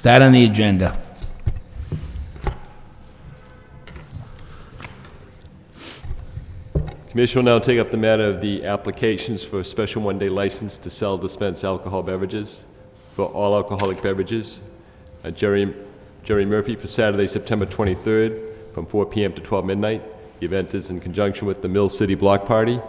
Start on the agenda. Commission will now take up the matter of the applications for a special one-day license to sell dispense alcohol beverages for all alcoholic beverages. Jerry Murphy for Saturday, September 23rd from 4 p.m. to 12 midnight. The event is in conjunction with the Mill City Block Party.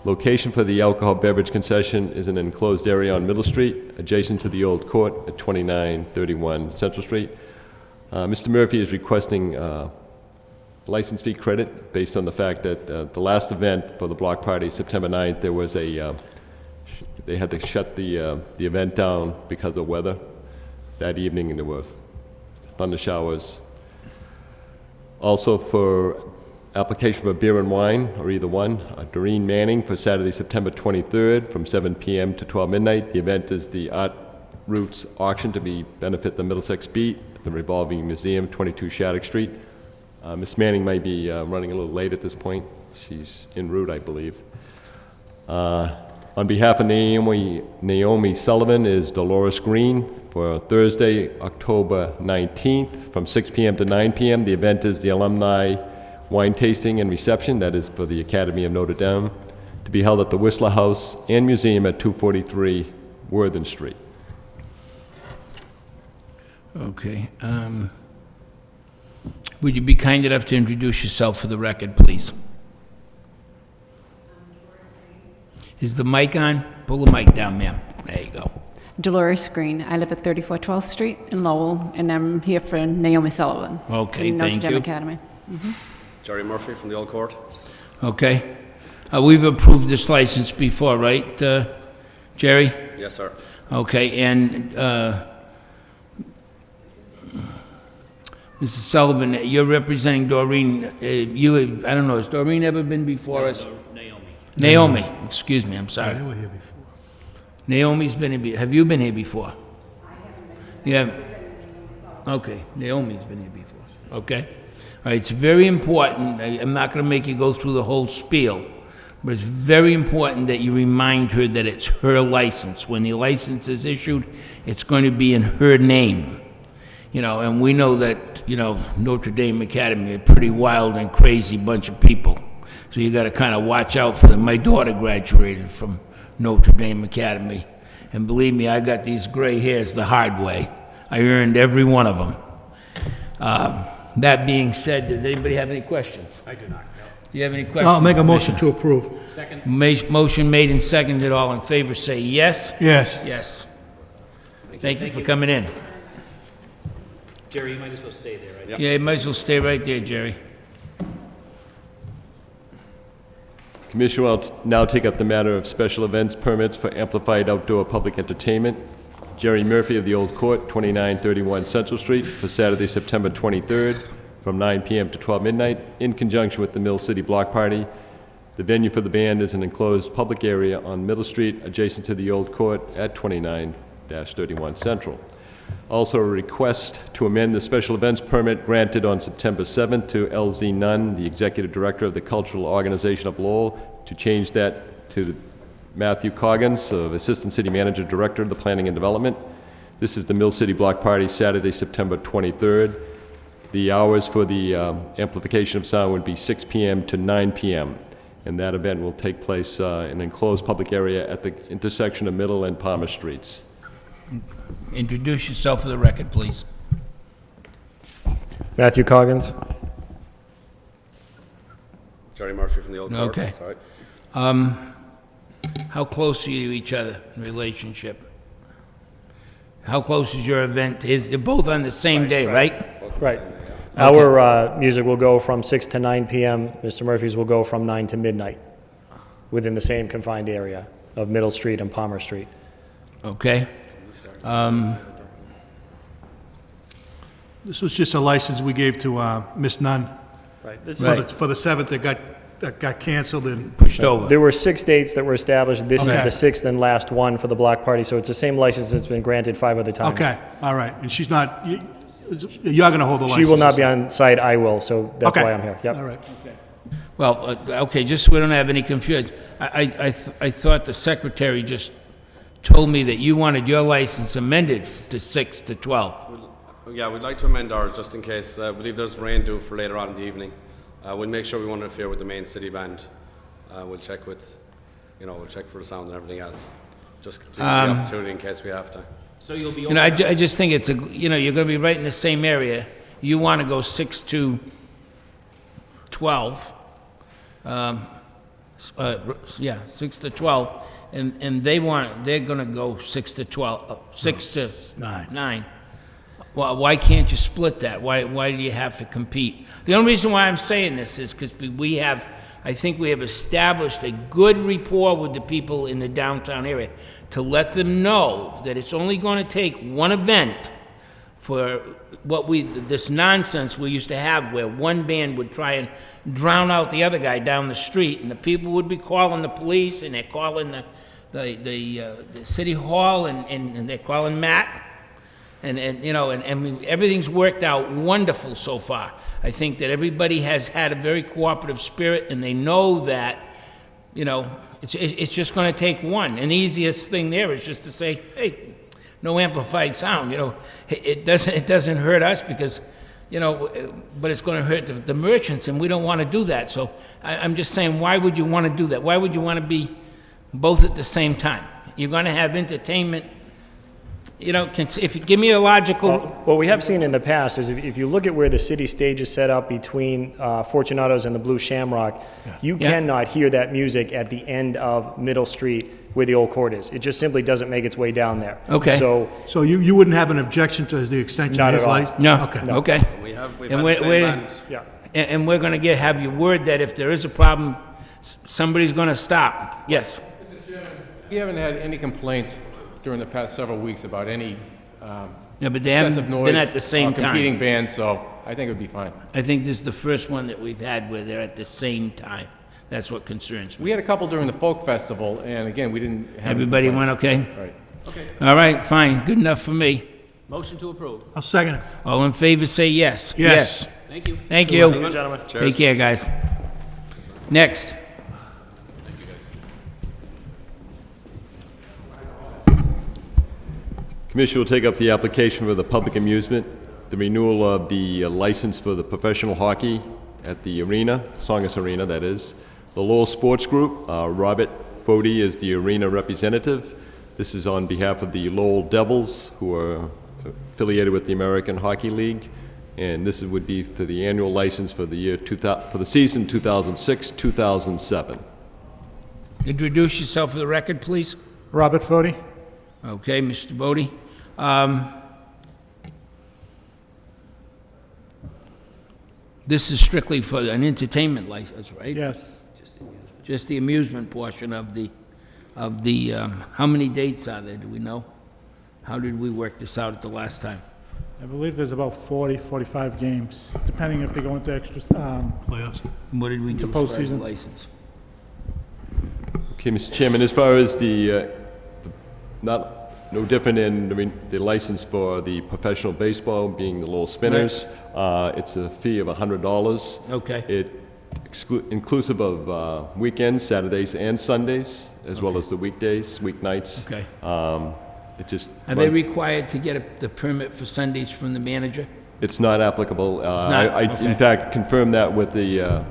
Location for the alcohol beverage concession is an enclosed area on Middle Street, adjacent to the old court at 2931 Central Street. Mr. Murphy is requesting license fee credit based on the fact that the last event for the block party, September 9th, there was they had to shut the event down because of weather that evening, and there were thunder showers. Also for application for beer and wine, or either one, Doreen Manning for Saturday, September 23rd from 7 p.m. to 12 midnight. The event is the Art Roots auction to benefit the Middlesex Beat, the Revolving Museum, 22 Shattuck Street. Ms. Manning might be running a little late at this point. She's en route, I believe. On behalf of Naomi Sullivan is Dolores Green for Thursday, October 19th from 6 p.m. to 9 p.m. The event is the Alumni Wine Tasting and Reception, that is for the Academy of Notre Dame, to be held at the Whistler House and Museum at 243 Worthen Street. Okay. Would you be kind enough to introduce yourself for the record, please? Is the mic on? Pull the mic down, ma'am. There you go. Dolores Green. I live at 34 12th Street in Lowell, and I'm here for Naomi Sullivan. Okay, from thank Notre Dame you. Academy. Jerry Murphy from the Old Court. Okay. We've approved this license before, right, Jerry? Yes, sir. Okay, and Mrs. Sullivan, you're representing Doreen. I don't know, has Doreen ever been before us? Naomi. Naomi, excuse me, I'm sorry. They were here before. Naomi's been here. Have you been here before? I haven't been. Yeah. Okay, Naomi's been here before. Okay. All right, it's very important. I'm not going to make you go through the whole spiel, but it's very important that you remind her that it's her license. When the license is issued, it's going to be in her name. You know, and we know that, you know, Notre Dame Academy, a pretty wild and crazy bunch of people. So you got to kind of watch out for them. My daughter graduated from Notre Dame Academy. And believe me, I got these gray hairs the hard way. I earned every one of them. That being said, does anybody have any questions? I do not. No. Do you have any questions? I'll make a motion to approve. Second. Motion made and seconded. All in favor say yes. Yes. Yes. Thank you for coming in. Jerry, you might as well stay there, right? Yeah, you might as well stay right there, Jerry. Commission will now take up the matter of special events permits for amplified outdoor public entertainment. Jerry Murphy of the Old Court, 2931 Central Street, for Saturday, September 23rd, from 9 p.m. to 12 midnight, in conjunction with the Mill City Block Party. The venue for the band is an enclosed public area on Middle Street, adjacent to the Old Court at 29-31 Central. Also, a request to amend the special events permit granted on September 7th to LZ Nunn, the Executive Director of the Cultural Organization of Lowell, to change that to Matthew Coggins, Assistant City Manager, Director of the Planning and Development. This is the Mill City Block Party, Saturday, September 23rd. The hours for the amplification of sound would be 6 p.m. to 9 p.m., and that event will take place in an enclosed public area at the intersection of Middle and Palmer Streets. Introduce yourself for the record, please. Matthew Coggins. Jerry Murphy from the Old Court. Okay. Sorry. How close are you to each other in relationship? How close is your event? They're both on the same day, right? Right. Our music will go from 6 to 9 p.m. Mr. Murphy's will go from 9 to midnight within the same confined area of Middle Street and Palmer Street. Okay. This was just a license we gave to Miss Nunn. Right. This Right. For the 7th, that got canceled and... Pushed over. There were 6 dates that were established. This is Okay. the 6th and last one for the block party, so it's the same license that's been granted 5 other times. Okay, all right. And she's not... You're going to hold the license? She will not be on site, I will, so that's Okay. why I'm here. Yep. All right. Well, okay, just so we don't have any confusion, I thought the secretary just told me that you wanted your license amended to 6 to 12. Yeah, we'd like to amend ours just in case. I believe there's rain due for later on in the evening. We'll make sure we won't interfere with the main city band. We'll check with, we'll check for the sound and everything else. Just to give the opportunity in case we have to. So you'll be. I just think it's you're going to be right in the same area. You want to go 6 to 12. Yeah, 6 to 12, and they're going to go 6 to 12, 6 to 9. Well, why can't you split that? Why do you have to compete? The only reason why I'm saying this is because I think we have established a good rapport with the people in the downtown area to let them know that it's only going to take one event for this nonsense we used to have where one band would try and drown out the other guy down the street, and the people would be calling the police, and they're calling the city hall, and they're calling Matt, and everything's worked out wonderful so far. I think that everybody has had a very cooperative spirit, and they know that, it's just going to take one. And the easiest thing there is just to say, hey, no amplified sound. It doesn't hurt us because, but it's going to hurt the merchants, and we don't want to do that. So I'm just saying, why would you want to do that? Why would you want to be both at the same time? You're going to have entertainment. If you give me a logical. What we have seen in the past is if you look at where the city stage is set up between Fortunato's and the Blue Shamrock, you cannot hear that music at the end of Middle Street where the old court is. It just simply doesn't make its way down there. Okay. So you wouldn't have an objection to the extension Not of his at all. license? No. Okay. Okay. We've And had the same band. yeah. And we're going to have your word that if there is a problem, somebody's going to stop. Yes. We haven't had any complaints during the past several weeks about any Yeah, but they haven't excessive noise been at the same or competing time. bands, so I think it would be fine. I think this is the first one that we've had where they're at the same time. That's what concerns me. We had a couple during the folk festival, and again, we didn't have any Everybody went complaints. okay? Right. All right, fine. Good enough for me. Motion to approve. I'll second it. All in favor, say yes. Yes. Thank you. Thank you. Thank you, gentlemen. Take care, guys. Next. Commission will take up the application for the public amusement, the renewal of the license for the professional hockey at the arena, Songus Arena, that is. The Lowell Sports Group, Robert Fody is the arena representative. This is on behalf of the Lowell Devils, who are affiliated with the American Hockey League. And this would be for the annual license for the year for the season 2006-2007. Introduce yourself for the record, please. Robert Fode? Okay, Mr. Bodie. This is strictly for an entertainment license, right? Yes. Just the amusement portion of the, how many dates are there, do we know? How did we work this out at the last time? I believe there's about 40, 45 games, depending if they go into extra, Playoffs. And what did we do as far as the postseason. license? Okay, Mr. Chairman, as far as no different in the license for the professional baseball, being the Lowell Spinners, it's a fee of $100. Okay. It inclusive of weekends, Saturdays and Sundays, as well as the weekdays, weeknights. Okay. It just Are they runs- required to get the permit for Sundays from the manager? It's not applicable. not? I Okay. in fact confirmed that with the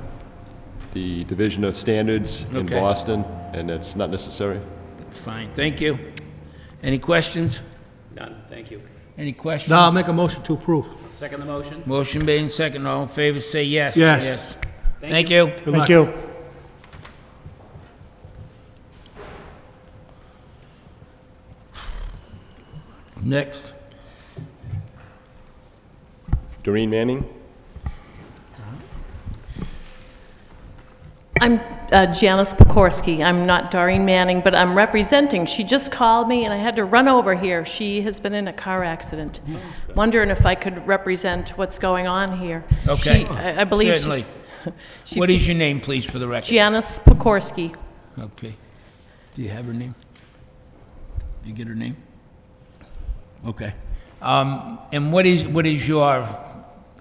Division of Standards in Okay. Boston, and it's not necessary. Fine, thank you. Any questions? None. Thank you. Any questions? Now I'll make a motion to approve. Second the motion. Motion made and second, all in favor, say yes. Yes. Thank you. Good luck. Thank you. Next. Doreen Manning? I'm Janice Pokorski. I'm not Doreen Manning, but I'm representing. She just called me, and I had to run over here. She has been in a car accident. Wondering if I could represent what's going on here. Okay. I believe she- Certainly. she. What is your name, please, for the record? Janice Pokorski. Okay. Do you have her name? Did you get her name? Okay. And what is your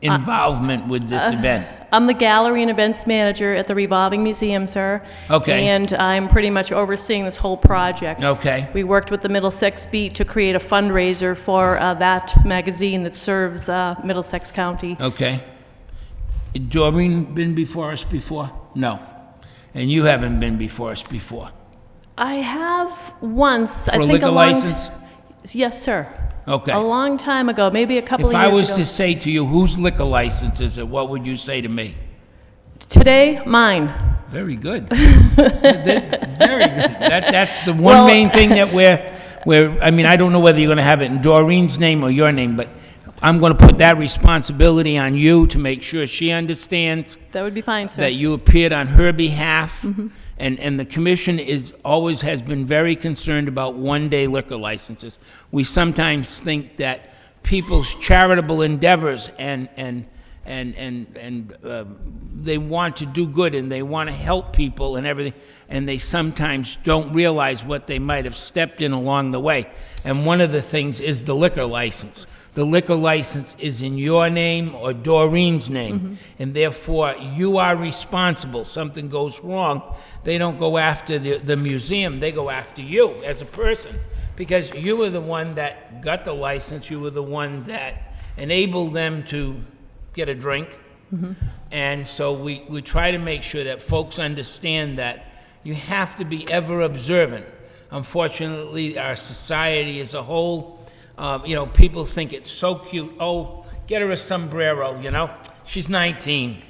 involvement with this event? I'm the gallery and events manager at the Revolving Museum, sir. Okay. And I'm pretty much overseeing this whole project. Okay. We worked with the Middlesex Beat to create a fundraiser for that magazine that serves Middlesex County. Okay. Doreen been before us before? No. And you haven't been before us before? I have once, I For a think liquor a long license? Yes, sir. Okay. A long time ago, maybe a couple If of I years was ago. to say to you, whose liquor license is it, what would you say to me? Today, mine. Very good. Very good. That's the one main thing that I mean, I don't know whether you're going to have it in Doreen's name or your name, but I'm going to put that responsibility on you to make sure she understands That would be fine, sir. that you appeared on her behalf. And the commission always has been very concerned about one-day liquor licenses. We sometimes think that people's charitable endeavors and they want to do good and they want to help people and everything, and they sometimes don't realize what they might have stepped in along the way. And one of the things is the liquor license. The liquor license is in your name or Doreen's name, and therefore you are responsible. Something goes wrong, they don't go after the museum, they go after you as a person, because you were the one that got the license, you were the one that enabled them to get a drink. And so we try to make sure that folks understand that you have to be ever observant. Unfortunately, our society as a whole, people think it's so cute. Oh, get her a sombrero, she's 19.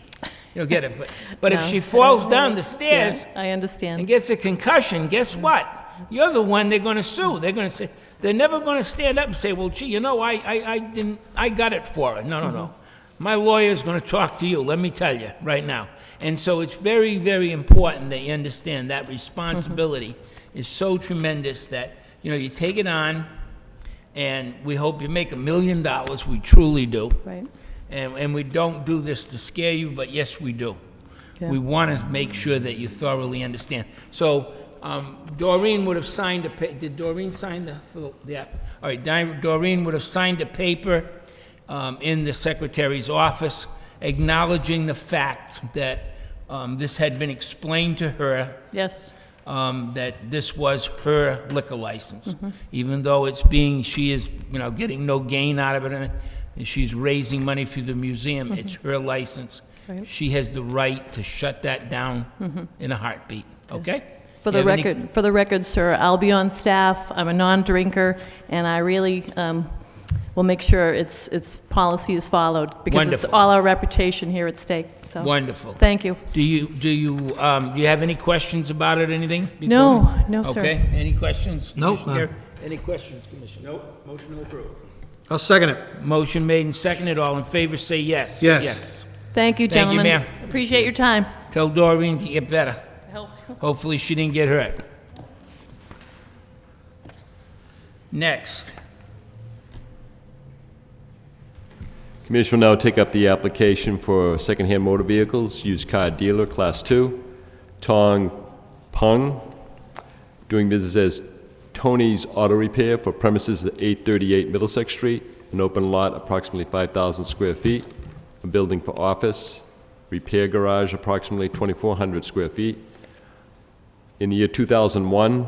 You'll get it. But if No. she falls down the stairs Yeah, I understand. and gets a concussion, guess what? You're the one they're going to sue. They're going to say, they're never going to stand up and say, well, gee, I got it for her. No. My lawyer's going to talk to you, let me tell you right now. And so it's very, very important that you understand that responsibility is so tremendous that, you take it on, and we hope you make $1 million. We truly do. Right. And we don't do this to scare you, but yes, we do. Yeah. We want to make sure that you thoroughly understand. So Doreen would have signed did Doreen sign all right, Doreen would have signed a paper in the secretary's office acknowledging the fact that this had been explained to her, Yes. that this was her liquor license. Even though she is, getting no gain out of it, and she's raising money for the museum, it's her license. Right. She has the right to shut that down in a heartbeat, okay? For You the have any- record, sir, I'll be on staff. I'm a non-drinker, and I really will make sure its policy is followed because it's Wonderful. all our reputation here at stake. So Wonderful. thank you. Do you have any questions about it, anything? No, no, sir. Okay, any questions? Nope, Commissioner? none. Any questions, Commissioner? Nope, motion to approve. I'll second it. Motion made and seconded, all in favor, say yes. Yes. Thank you, Thank you, gentlemen. ma'am. Appreciate your time. Tell Doreen to get better. Hopefully she didn't get hurt. Next. Commission will now take up the application for secondhand motor vehicles, used car dealer, Class 2, Tong Pung, doing business as Tony's Auto Repair for premises at 838 Middlesex Street, an open lot approximately 5,000 square feet, a building for office, repair garage approximately 2,400 square feet. In the year 2001,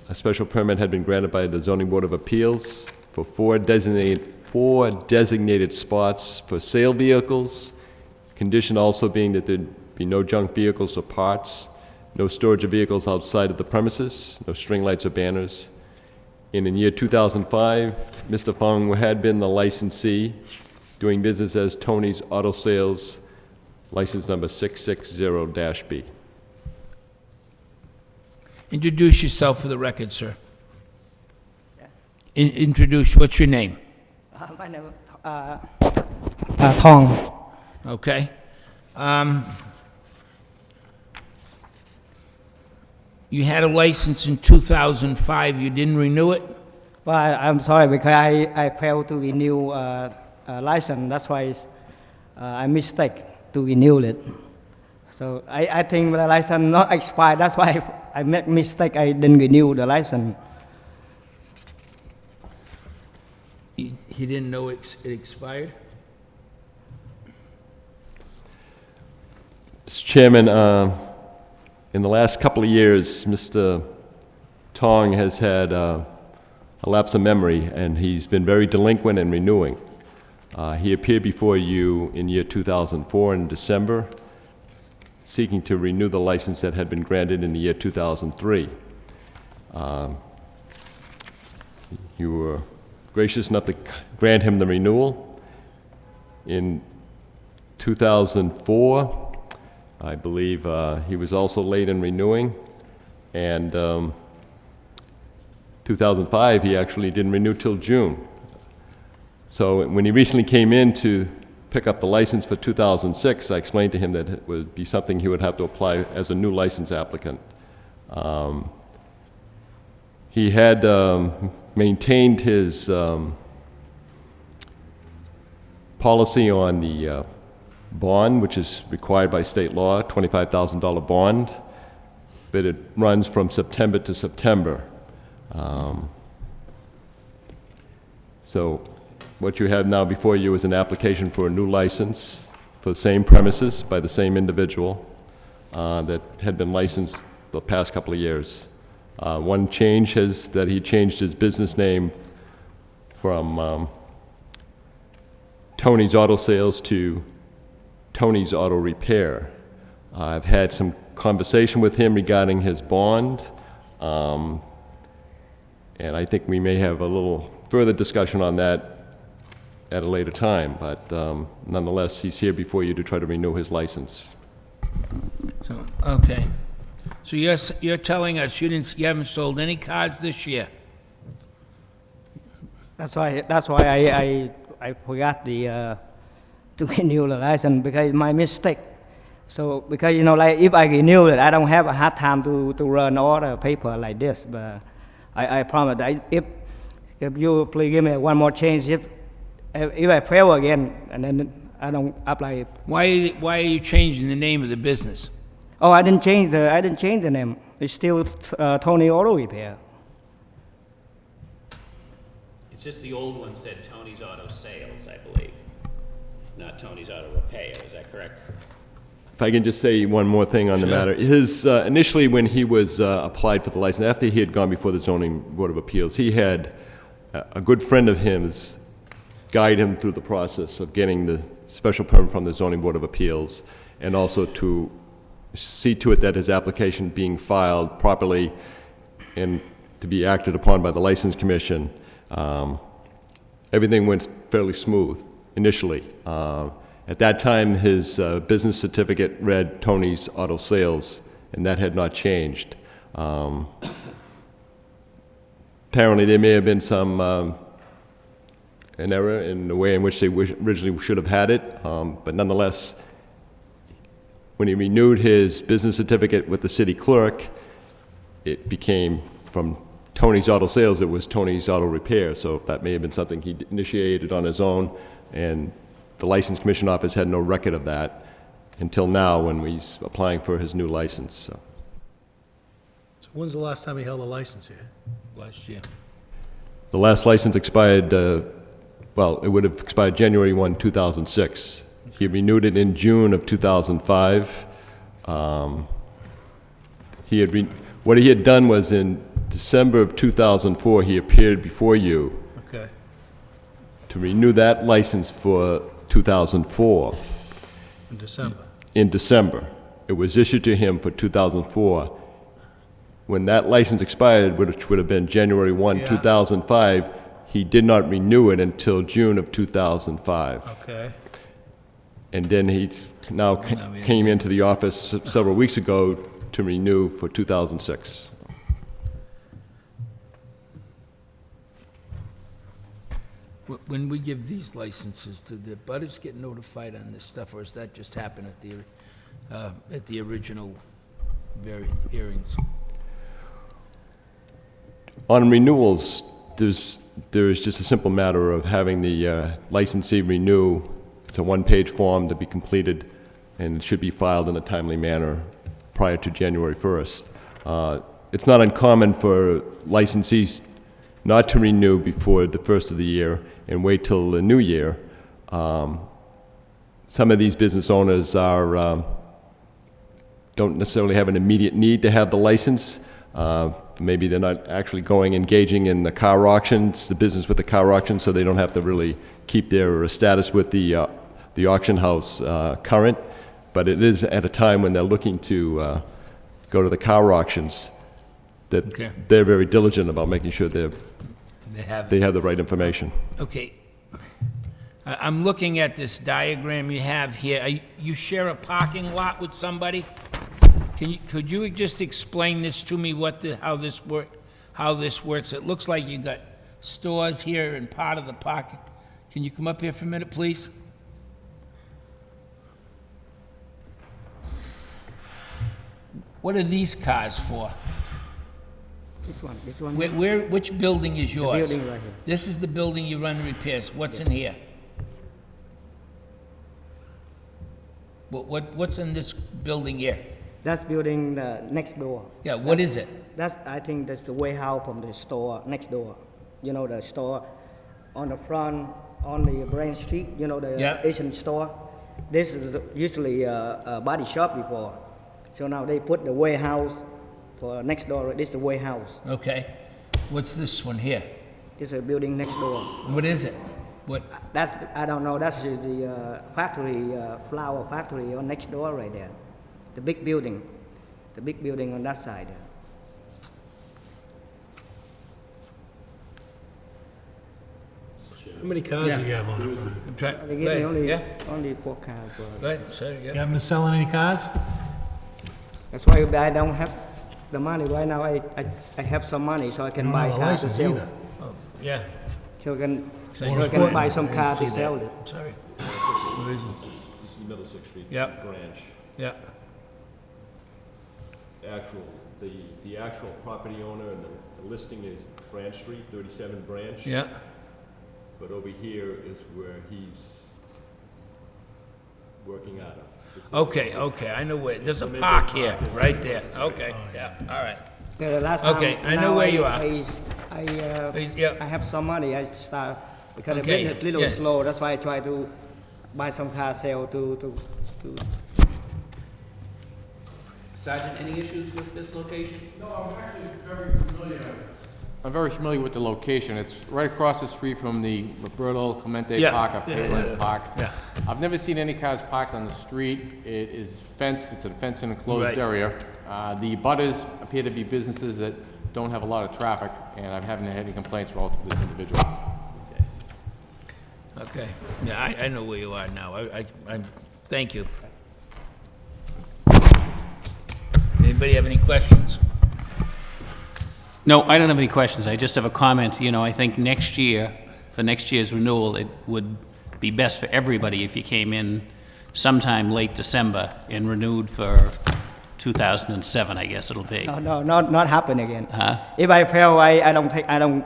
a special permit had been granted by the Zoning Board of Appeals for four designated spots for sale vehicles, condition also being that there be no junk vehicles or parts, no storage of vehicles outside of the premises, no string lights or banners. And in year 2005, Mr. Fong had been the licensee, doing business as Tony's Auto Sales, license number 660-B. Introduce yourself for the record, sir. What's your name? My name is Thong. Okay. You had a license in 2005, you didn't renew it? Well, I'm sorry because I failed to renew license. That's why I mistake to renew it. So I think the license not expired. That's why I make mistake. I didn't renew the license. He didn't know it expired? Mr. Chairman, in the last couple of years, Mr. Tong has had a lapse of memory, and he's been very delinquent in renewing. He appeared before you in year 2004 in December, seeking to renew the license that had been granted in the year 2003. You were gracious enough to grant him the renewal. In 2004, I believe he was also late in renewing, and 2005 he actually didn't renew till June. So when he recently came in to pick up the license for 2006, I explained to him that it would be something he would have to apply as a new license applicant. He had maintained his policy on the bond, which is required by state law, $25,000 bond, but it runs from September to September. So what you have now before you is an application for a new license for the same premises by the same individual that had been licensed the past couple of years. One change is that he changed his business name from Tony's Auto Sales to Tony's Auto Repair. I've had some conversation with him regarding his bond, and I think we may have a little further discussion on that at a later time, but nonetheless, he's here before you to try to renew his license. So, okay. So you're telling us you haven't sold any cars this year? That's why I forgot the to renew the license because my mistake. So because like if I renew it, I don't have a hard time to run all the paper like this. But I promise that if you please give me one more chance, if I fail again, and then I don't apply. Why are you changing the name of the business? Oh, I didn't change the name. It's still Tony Auto Repair. It's just the old one said Tony's Auto Sales, I believe, not Tony's Auto Repair. Is that correct? If I can just say one more thing on the matter. His, initially when he was applied for the license, after he had gone before the Zoning Board of Appeals, he had a good friend of his guide him through the process of getting the special permit from the Zoning Board of Appeals, and also to see to it that his application being filed properly and to be acted upon by the License Commission. Everything went fairly smooth initially. At that time, his business certificate read Tony's Auto Sales, and that had not changed. Apparently, there may have been some an error in the way in which they originally should have had it, but nonetheless, when he renewed his business certificate with the city clerk, it became from Tony's Auto Sales, it was Tony's Auto Repair, so that may have been something he initiated on his own, and the License Commission Office had no record of that until now when he's applying for his new license. So when's the last time he held a license here? Last year. the last license expired, well, it would have expired January 1, 2006. He renewed it in June of 2005. What he had done was in December of 2004, he appeared before you Okay. to renew that license for 2004. In December. In December. It was issued to him for 2004. When that license expired, which would have been January 1, Yeah. 2005, he did not renew it until June of 2005. Okay. And then he now came into the office several weeks ago to renew for 2006. When we give these licenses, do the butters get notified on this stuff, or does that just happen at the original hearings? On renewals, there is just a simple matter of having the licensee renew. It's a one-page form to be completed, and it should be filed in a timely manner prior to January 1st. It's not uncommon for licensees not to renew before the first of the year and wait till the new year. Some of these business owners are don't necessarily have an immediate need to have the license. Maybe they're not actually engaging in the car auctions, the business with the car auction, so they don't have to really keep their status with the auction house current. But it is at a time when they're looking to go to the car auctions that they're very diligent about making sure they have the right information. Okay. I'm looking at this diagram you have here. You share a parking lot with somebody? Could you just explain this to me, how this works? It looks like you got stores here and part of the parking. Can you come up here for a minute, please? What are these cars for? This one. Which building is yours? The building right here. This is the building you run repairs. What's in here? What's in this building here? That's building next door. Yeah, what is it? I think that's the warehouse from the store next door. You know, the store on the front, on the Branch Street, you know, the Asian store. This is usually a body shop before. So now they put the warehouse for next door. This is the warehouse. Okay. What's this one here? This is a building next door. What is it? What? I don't know. That's the factory, flower factory on next door right there. The big building on that side. How many cars do you have on it? They give me only 4 cars. Go ahead, sir. You haven't been selling any cars? That's why I don't have the money right now. I have some money so I can buy cars to sell. Oh, yeah. So I can buy some cars to sell it. Sorry. This is Middlesex Street. Yep. Branch. Yeah. The actual property owner and the listing is Branch Street, 37 Branch. Yeah. But over here is where he's working out of. Okay, I know where. There's a park here, right there. Okay, yeah, all right. Yeah, the last time, Okay, I know where you are. I have some money. I start because the business is a little slow. That's why I try to buy some car sale to. Sergeant, any issues with this location? No, I'm actually very familiar. I'm very familiar with the location. It's right across the street from the Roberto Clemente Park, up Fairland Park. Yeah. I've never seen any cars parked on the street. It is fenced, it's a fenced and enclosed area. The butters appear to be businesses that don't have a lot of traffic, and I haven't had any complaints relative to this individual. Okay, yeah, I know where you are now. I thank you. Anybody have any questions? No, I don't have any questions. I just have a comment. You know, I think next year, for next year's renewal, it would be best for everybody if you came in sometime late December and renewed for 2007, I guess it'll be. No, not happen again. If I fail, I don't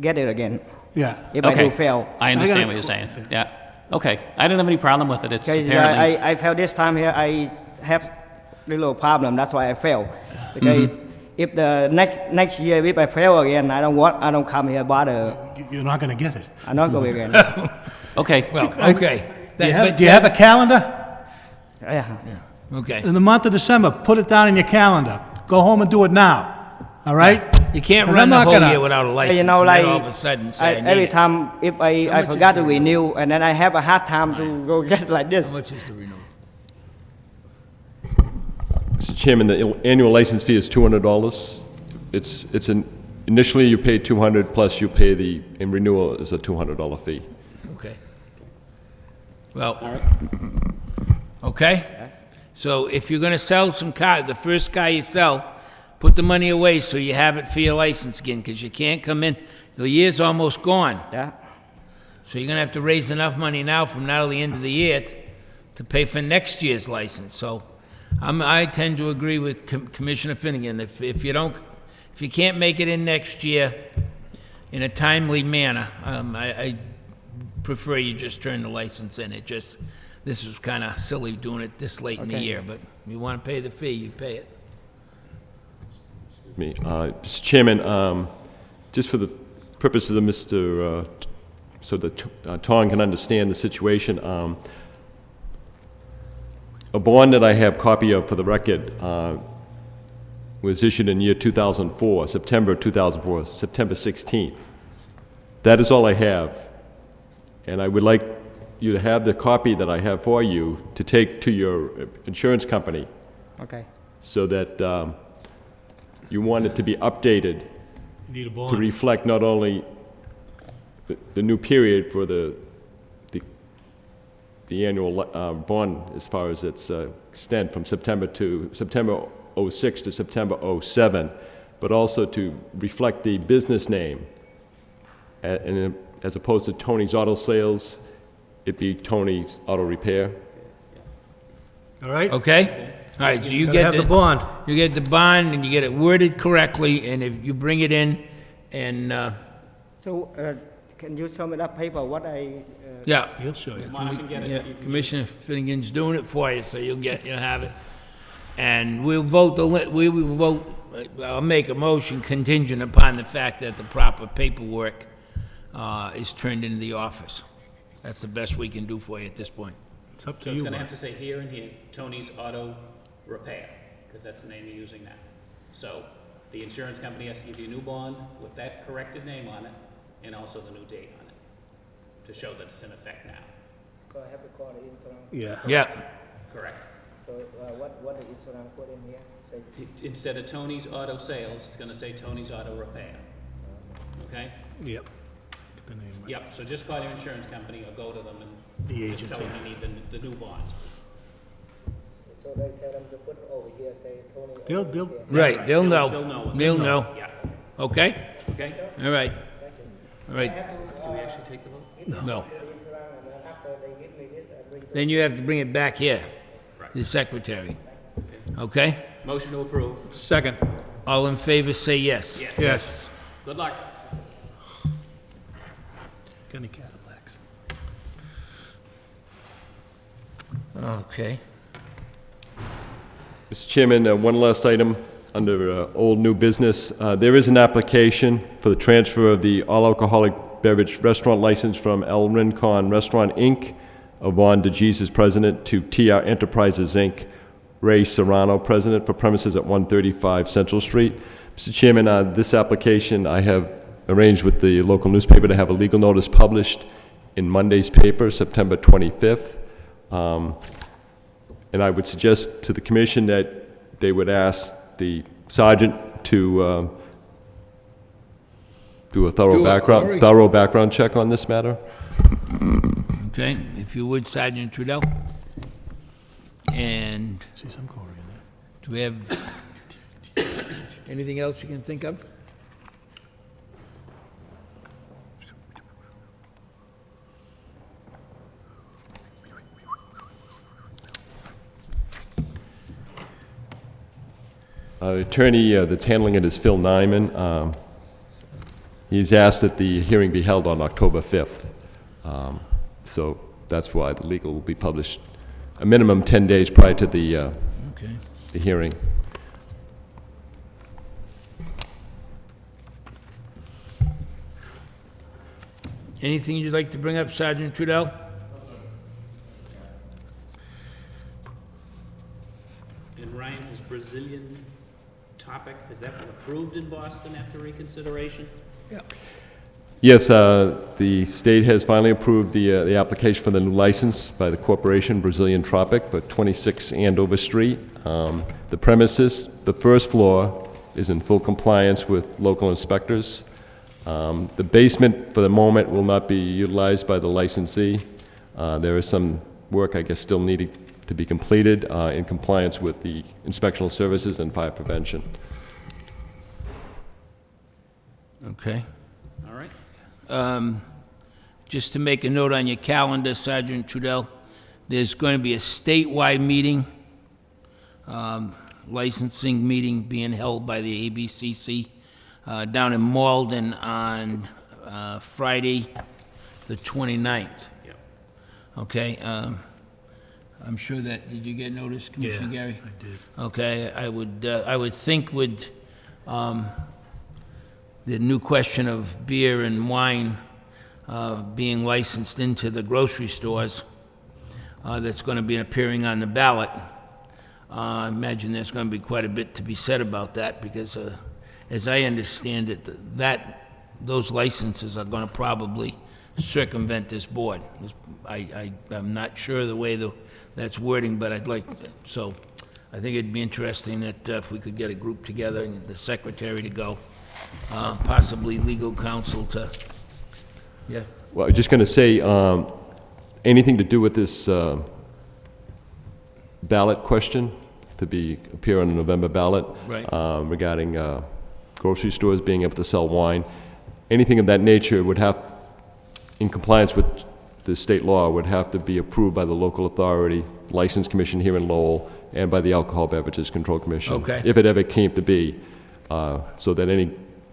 get it again. Yeah. If I do fail. I understand what you're saying. Yeah. Okay. I don't have any problem with it. It's apparently... I failed this time here. I have a little problem. That's why I fail. Because if the next year if I fail again, I don't come here bother. You're not going to get it. I'm not going again. Okay. Well, okay. Do you have a calendar? Yeah. Okay. In the month of December, put it down in your calendar. Go home and do it now. All right? You can't 'Cause run I'm the not whole gonna- year without a license, You know, and like then all of a sudden say, I need every it. time if I much forgot is to the renew, and then I have a hard time to go get like this. How much is the renewal? Mr. Chairman, the annual license fee is $200. Initially you pay $200 plus you pay in renewal is a $200 fee. Okay. Well, okay? So if you're gonna sell some car, the first car you sell, put the money away so you have it for your license again, because you can't come in, the year's almost gone. Yeah. So you're gonna have to raise enough money now from now to the end of the year to pay for next year's license. So I tend to agree with Commissioner Finnegan. If you can't make it in next year in a timely manner, I prefer you just turn the license in. This was kind of silly doing it this late in the year, but you want to pay the fee, you pay it. Mr. Chairman, just for the purposes of Mr. So that Tong can understand the situation, A bond that I have copy of for the record was issued in year 2004, September 2004, September 16th. That is all I have. And I would like you to have the copy that I have for you to take to your insurance company Okay. so that you want it to be updated You need a to bond. reflect not only the new period for the annual bond as far as its extent from September 06 to September 07, but also to reflect the business name. And as opposed to Tony's Auto Sales, it'd be Tony's Auto Repair. All right? Okay? All right, so you Gotta get have the bond. You get the bond, and you get it worded correctly, and if you bring it in, and, So, can you show me that paper, what I, yeah. He'll show you. Come on, I can get Yeah, it. Commissioner Finnegan's doing it for you, so you'll have it. And we'll vote we will vote, I'll make a motion contingent upon the fact that the proper paperwork is turned into the office. That's the best we can do for you at this point. It's up to So it's you. gonna Mark. have to say here and here, Tony's Auto Repair, because that's the name you're using now. So the insurance company has to give you a new bond with that corrected name on it, and also the new date on it, to show that it's in effect now. so I have to call the insurance, Yeah. Yeah, Correct. so what the insurance put in here? Say, Instead of Tony's Auto Sales, it's gonna say Tony's Auto Repair. Okay? Yep. Get the name right. Yep, so just call your insurance company or go to them and The just agent, tell them you need the new bond. So they tell them to put it over here, say Tony. They'll, right, they'll know. They'll know what They'll this is. know. Yeah, Okay? okay? All right. All right, Do we actually take the vote? no. The insurance, and then after they give me this, I bring Then you have to bring it back here, Right. the secretary. Okay? Motion to approve. second. All in favor, say yes. Yes. Yes. Good luck. Gunny Cadillacs. Okay. Mr. Chairman, one last item under old new business. There is an application for the transfer of the all-alcoholic beverage restaurant license from El Rincon Restaurant, Inc., Yvonne DeJesus, President, to TR Enterprises, Inc., Ray Serrano, President, for premises at 135 Central Street. Mr. Chairman, this application, I have arranged with the local newspaper to have a legal notice published in Monday's paper, September 25th. And I would suggest to the commission that they would ask the sergeant to do a thorough background check on this matter. Okay, if you would, Sergeant Trudell. And See some Corey in there. do we have anything else you can think of? The attorney that's handling it is Phil Nyman. He's asked that the hearing be held on October 5th. So that's why the legal will be published a minimum 10 days prior to Okay. the hearing. Anything you'd like to bring up, Sergeant Trudell? And Ryan, his Brazilian topic, has that been approved in Boston after reconsideration? Yes, the state has finally approved the application for the new license by the corporation Brazilian Tropic for 26 Andover Street. The premises, the first floor, is in full compliance with local inspectors. The basement, for the moment, will not be utilized by the licensee. There is some work, I guess, still needing to be completed in compliance with the inspectional services and fire prevention. Okay. All right. Just to make a note on your calendar, Sergeant Trudell, there's going to be a statewide meeting, licensing meeting being held by the ABCC down in Malden on Friday, the 29th. Yep. Okay? I'm sure that, did you get notice, Commissioner Gary? I did. Okay, I would think with the new question of beer and wine being licensed into the grocery stores, that's going to be appearing on the ballot. I imagine there's going to be quite a bit to be said about that, because as I understand it, those licenses are going to probably circumvent this board. I'm not sure the way that's wording, but so I think it'd be interesting that if we could get a group together, and the secretary to go, possibly legal counsel to, yeah. Well, I was just going to say, anything to do with this ballot question to appear on the November ballot, Right. Regarding grocery stores being able to sell wine, anything of that nature would have, in compliance with the state law, would have to be approved by the local authority, license commission here in Lowell, and by the Alcohol Beverages Control Commission. Okay. If it ever came to be, so that any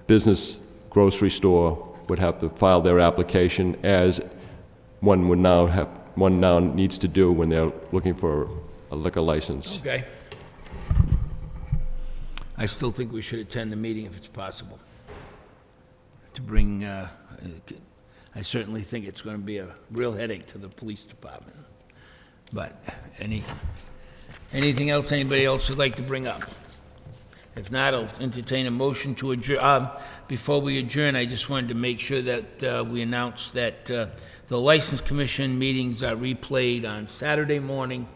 business grocery store would have to file their application, as one now needs to do when they're looking for a liquor license. Okay. I still think we should attend the meeting if it's possible. To bring, I certainly think it's going to be a real headache to the police department. But anything else anybody else would like to bring up? If not, I'll entertain a motion to adjourn. Before we adjourn, I just wanted to make sure that we announce that the License Commission meetings are replayed on Saturday morning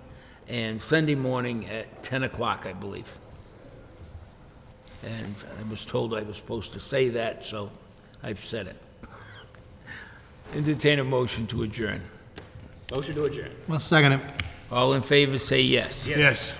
and Sunday morning at 10 o'clock, I believe. And I was told I was supposed to say that, so I've said it. Entertain a motion to adjourn. Motion to adjourn. Well, second it. All in favor, say yes. Yes.